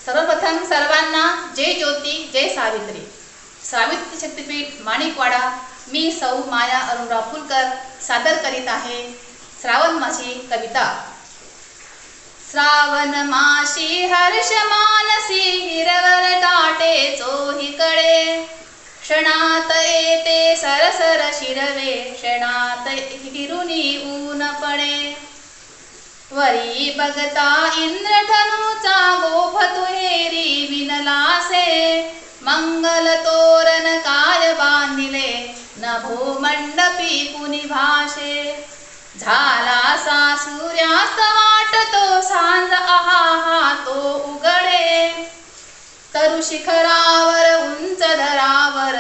सर्वप्रथम सर्वांना जय ज्योती जय सावित्री। सावित्री शक्तीपीठ माणिकवाडा मी सौ माया अरुणराव फुलकर सादर करीत आहे श्रावण मासी कविता। श्रावण मासी हर्ष मानसी हिरवर दाटे चोहीकडे, क्षणात येते सरसर शिरवे क्षणात फिरुनी ऊन पडे। वरी बघता इंद्रधनुचा गोफ दुहेरी विणलासे, मंगल तोरण काय बांधिले नभो मंडपी कुणी भाषे। झालासा सूर्यास्त वाटतो सांज आहा तो उघडे, तरु शिखरावर उंच धरावर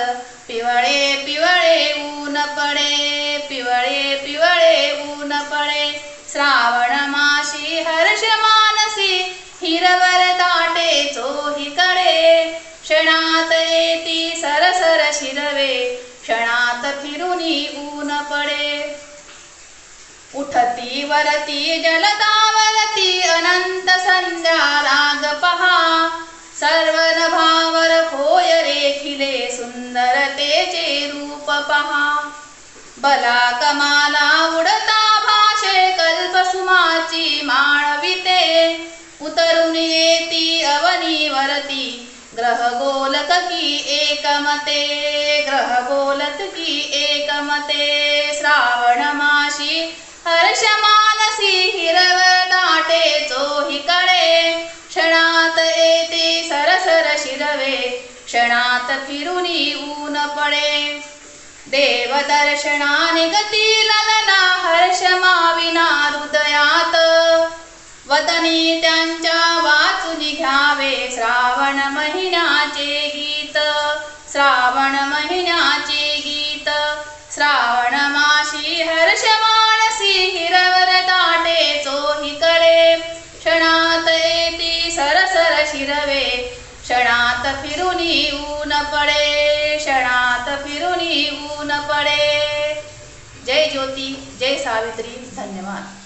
पिवळे पिवळे ऊन पडे, पिवळे पिवळे ऊन पडे। श्रावण मासी हर्ष मानसी हिरवर दाटे चोहीकडे, क्षणात येती सरसर शिरवे क्षणात फिरुनी ऊन पडे। उठती वरती जलतावरती अनंत संध्या राग पहा, सर्व नभावर होय रेखिले सुंदरतेचे रूप पहा। बला कमाला उडता भाषे कल्पसुमाची माळविते, उतरून येती अवनीवरती ग्रह गोलक की एकमते, ग्रह गोलक की एकमते। श्रावण मासी हर्ष मानसी हिरवर दाटे चोहीकडे, क्षणात येते सरसर शिरवे क्षणात फिरुनी ऊन पडे। देव दर्शना निगती ललना हर्ष माविना हृदयात, वदनी त्यांच्या वाचून घ्यावे श्रावण महिन्याचे गीत, श्रावण महिन्याचे गीत। श्रावण मासी हर्ष मानसी हिरवर दाटे चोहीकडे, क्षणात येती सरसर शिरवे क्षणात फिरुनी ऊन पडे, क्षणात फिरुनी ऊन पडे। जय ज्योती जय सावित्री। धन्यवाद।